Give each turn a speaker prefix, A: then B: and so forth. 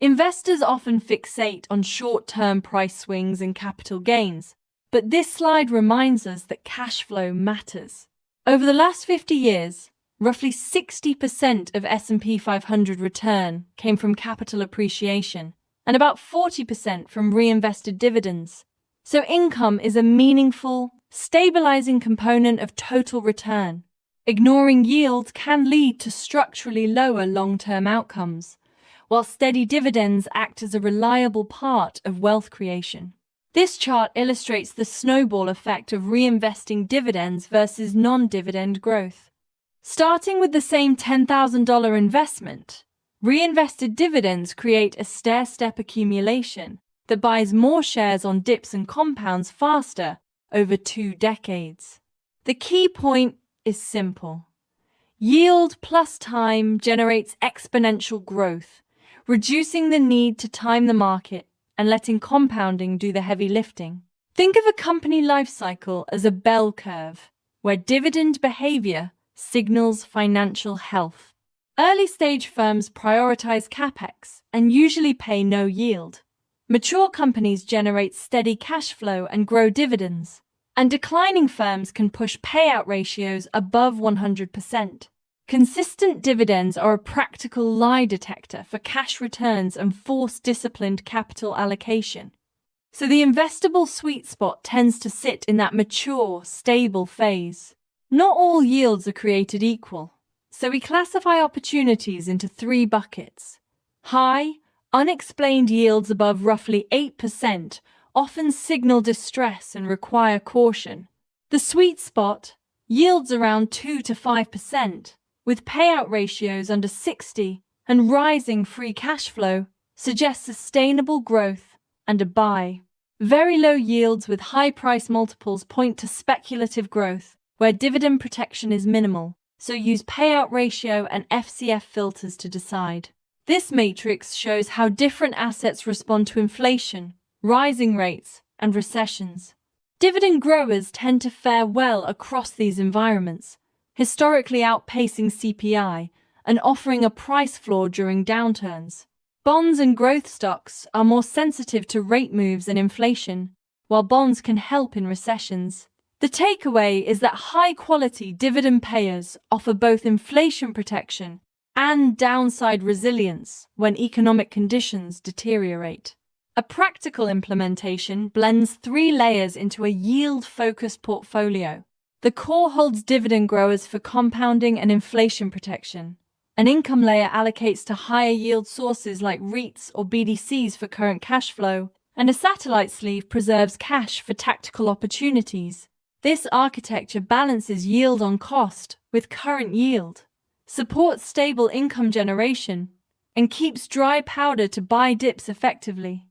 A: Investors often fixate on short-term price swings and capital gains, but this slide reminds us that cash flow matters. Over the last 50 years, roughly 60% of S&P 500 return came from capital appreciation, and about 40% from reinvested dividends. So income is a meaningful, stabilizing component of total return. Ignoring yield can lead to structurally lower long-term outcomes, while steady dividends act as a reliable part of wealth creation. This chart illustrates the snowball effect of reinvesting dividends versus non-dividend growth. Starting with the same $10,000 investment, reinvested dividends create a stair-step accumulation that buys more shares on dips and compounds faster over 2 decades. The key point is simple. Yield plus time generates exponential growth, reducing the need to time the market and letting compounding do the heavy lifting. Think of a company life cycle as a bell curve, where dividend behavior signals financial health. Early-stage firms prioritize capex and usually pay no yield. Mature companies generate steady cash flow and grow dividends, and declining firms can push payout ratios above 100%. Consistent dividends are a practical lie detector for cash returns and force disciplined capital allocation. So the investable sweet spot tends to sit in that mature, stable phase. Not all yields are created equal, so we classify opportunities into 3 buckets. High, unexplained yields above roughly 8% often signal distress and require caution. The sweet spot, yields around 2 to 5%, with payout ratios under 60 and rising free cash flow, suggests sustainable growth and a buy. Very low yields with high price multiples point to speculative growth, where dividend protection is minimal, so use payout ratio and FCF filters to decide. This matrix shows how different assets respond to inflation, rising rates, and recessions. Dividend growers tend to fare well across these environments, historically outpacing CPI and offering a price floor during downturns. Bonds and growth stocks are more sensitive to rate moves and inflation, while bonds can help in recessions. The takeaway is that high-quality dividend payers offer both inflation protection and downside resilience when economic conditions deteriorate. A practical implementation blends 3 layers into a yield-focused portfolio. The core holds dividend growers for compounding and inflation protection. An income layer allocates to higher yield sources like REITs or BDCs for current cash flow, and a satellite sleeve preserves cash for tactical opportunities. This architecture balances yield on cost with current yield, supports stable income generation, and keeps dry powder to buy dips effectively.